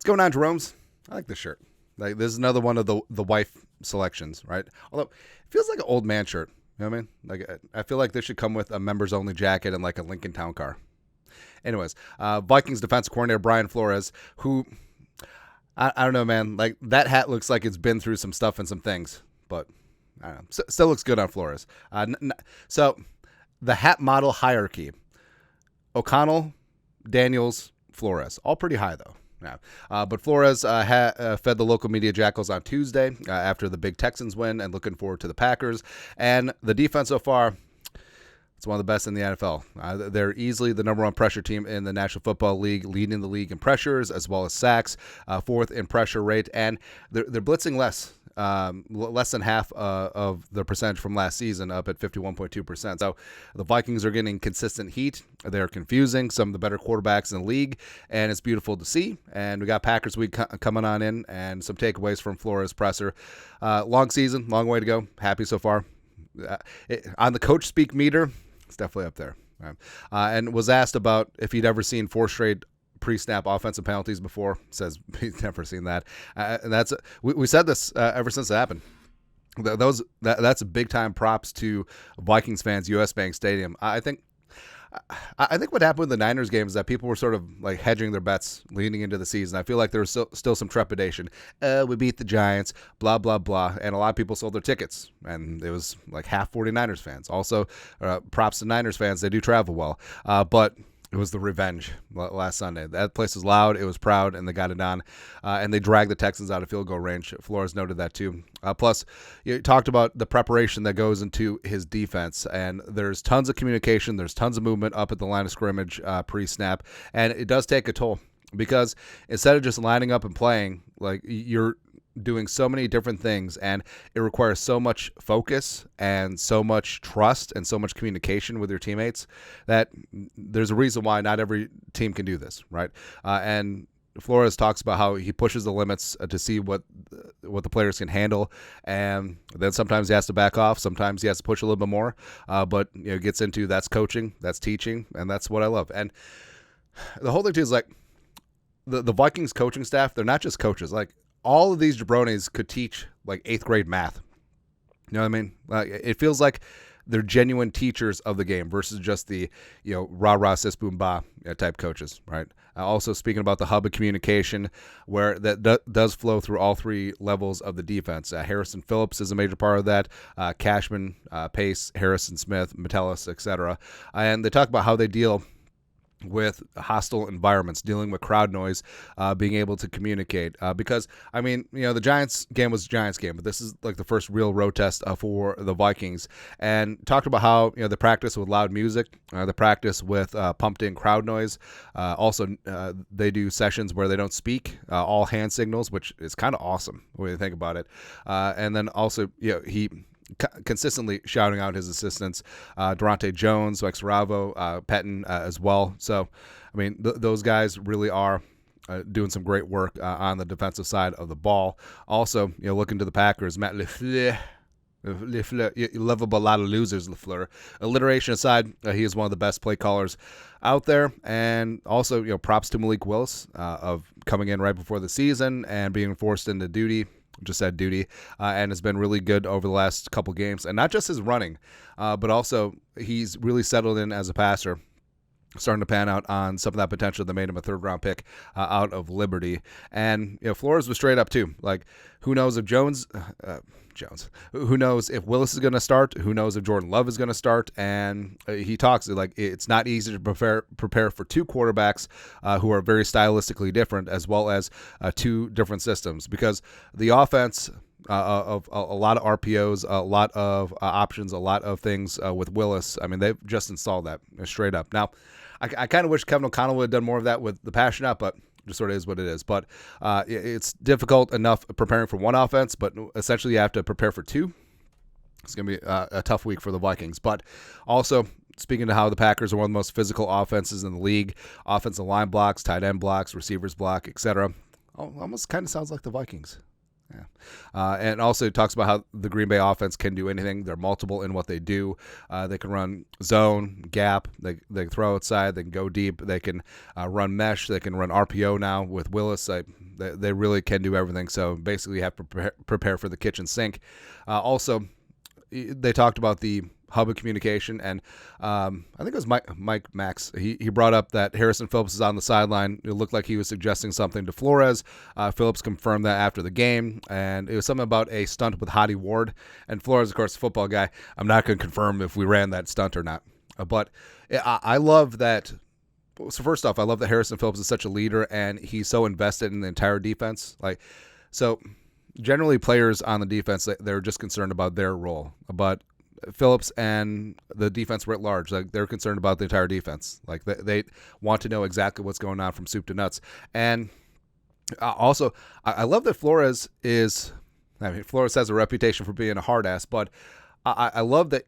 What's going on, Jerome's? I like this shirt. Like, this is another one of the wife selections, right? Although it feels like an old man shirt. You know what I mean? Like, I feel like this should come with a members only jacket and like a Lincoln Town car. Anyways, Vikings defensive coordinator Brian Flores, who I don't know, man. Like, that hat looks like it's been through some stuff and some things, but I don't know. Still looks good on Flores. So the hat model hierarchy: O'Connell, Daniels, Flores, all pretty high though. Yeah. But Flores fed the local media jackals on Tuesday after the big Texans win, and looking forward to the Packers. And the defense so far, it's one of the best in the NFL. They're easily the number one pressure team in the National Football League, leading the league in pressures as well as sacks, fourth in pressure rate, and they're blitzing less than half of the percentage from last season, up at 51.2%. So the Vikings are getting consistent heat. They're confusing some of the better quarterbacks in the league, and it's beautiful to see. And we got Packers week coming on in, and some takeaways from Flores' presser. Long season, long way to go. Happy so far. On the coach speak meter, it's definitely up there. Right. And was asked about if he'd ever seen 4 straight pre-snap offensive penalties before. Says he's never seen that. And that's we said this ever since it happened. That's a big time props to Vikings fans, US Bank Stadium. I think what happened with the Niners game is that people were sort of like hedging their bets leading into the season. I feel like there was still some trepidation. We beat the Giants, blah, blah, blah. And a lot of people sold their tickets. And it was like half 49ers fans. Also, props to Niners fans. They do travel well. But it was the revenge last Sunday. That place was loud. It was proud, and they got it done. And they dragged the Texans out of field goal range. Flores noted that too. Plus, you talked about the preparation that goes into his defense, and there's tons of communication. There's tons of movement up at the line of scrimmage pre-snap, and it does take a toll because instead of just lining up and playing, like you're doing so many different things, and it requires so much focus and so much trust and so much communication with your teammates that there's a reason why not every team can do this, right? And Flores talks about how he pushes the limits to see what the players can handle, and then sometimes he has to back off, sometimes he has to push a little bit more, but gets into that's coaching, that's teaching, and that's what I love. And the whole thing too is like the Vikings coaching staff, they're not just coaches. Like, all of these jabronis could teach like 8th grade math. You know what I mean? It feels like they're genuine teachers of the game versus just the, rah-rah, sis, boom, bah type coaches, right? Also speaking about the hub of communication where that does flow through all 3 levels of the defense. Harrison Phillips is a major part of that. Cashman, Pace, Harrison Smith, Metellus, etc. And they talk about how they deal with hostile environments, dealing with crowd noise, being able to communicate. Because, I mean, the Giants game was a Giants game, but this is like the first real road test for the Vikings. And talked about how, the practice with loud music, the practice with pumped in crowd noise. Also, they do sessions where they don't speak, all hand signals, which is kind of awesome when you think about it. And then also, he consistently shouting out his assistants, Durante Jones, Rex Ravo, Pettin as well. So, I mean, those guys really are doing some great work on the defensive side of the ball. Also, looking to the Packers, Matt LaFleur. You love a lot of losers, LaFleur. Alliteration aside, he is one of the best play callers out there. And also, props to Malik Willis of coming in right before the season and being forced into duty. Just said duty, and has been really good over the last couple games. And not just his running, but also he's really settled in as a passer, starting to pan out on some of that potential that made him a 3rd-round pick out of Liberty. And Flores was straight up too. Like, who knows if Jones, who knows if Willis is going to start? Who knows if Jordan Love is going to start? And he talks like it's not easy to prepare for 2 quarterbacks who are very stylistically different, as well as 2 different systems, because the offense of a lot of RPOs, a lot of options, a lot of things with Willis. I mean, they've just installed that straight up. Now, I kind of wish Kevin O'Connell would have done more of that with the passion out, but just sort of is what it is. But it's difficult enough preparing for one offense, but essentially you have to prepare for 2. It's going to be a tough week for the Vikings. But also, speaking to how the Packers are one of the most physical offenses in the league, offensive line blocks, tight end blocks, receivers block, etc. Almost kind of sounds like the Vikings. Yeah. And also talks about how the Green Bay offense can do anything. They're multiple in what they do. They can run zone, gap. They can throw outside. They can go deep. They can run mesh. They can run RPO now with Willis. They really can do everything. So basically, you have to prepare for the kitchen sink. Also, they talked about the hub of communication, and I think it was Mike Max. He brought up that Harrison Phillips is on the sideline. It looked like he was suggesting something to Flores. Phillips confirmed that after the game, and it was something about a stunt with Hottie Ward. And Flores, of course, a football guy. I'm not going to confirm if we ran that stunt or not, but I love that. So first off, I love that Harrison Phillips is such a leader, and he's so invested in the entire defense. So generally players on the defense, they're just concerned about their role, but Phillips and the defense writ large, they're concerned about the entire defense. They want to know exactly what's going on from soup to nuts. And also, I love that Flores Flores has a reputation for being a hard ass, but I love that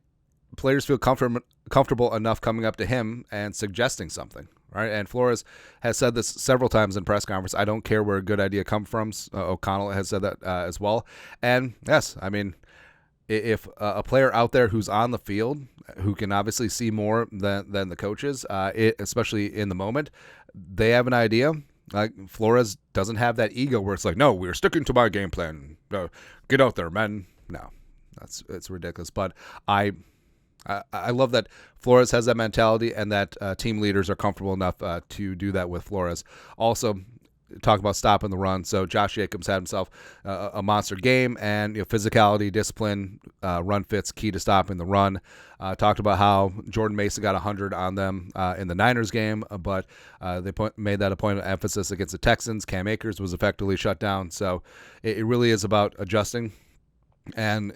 players feel comfortable enough coming up to him and suggesting something, right? And Flores has said this several times in press conference. I don't care where a good idea comes from. O'Connell has said that as well. And yes, I mean, if a player out there who's on the field, who can obviously see more than the coaches, especially in the moment, they have an idea. Like Flores doesn't have that ego where it's like, no, we're sticking to my game plan. Get out there, man. No, it's ridiculous. But I love that Flores has that mentality, and that team leaders are comfortable enough to do that with Flores. Also, talk about stopping the run. So Josh Jacobs had himself a monster game, and physicality, discipline, run fits key to stopping the run. Talked about how Jordan Mason got 100 on them in the Niners game, but they made that a point of emphasis against the Texans. Cam Akers was effectively shut down. So it really is about adjusting. And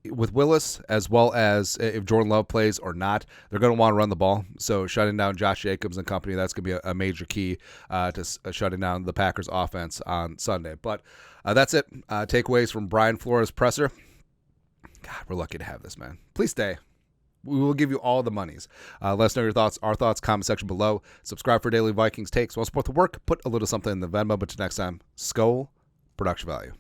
with Willis, as well as if Jordan Love plays or not, they're going to want to run the ball. So shutting down Josh Jacobs and company, that's going to be a major key to shutting down the Packers offense on Sunday. But that's it. Takeaways from Brian Flores presser. God, we're lucky to have this, man. Please stay. We will give you all the monies. Let us know your thoughts, our thoughts, comment section below. Subscribe for daily Vikings takes. While support the work, put a little something in the Venmo. But till next time, Skol, production value.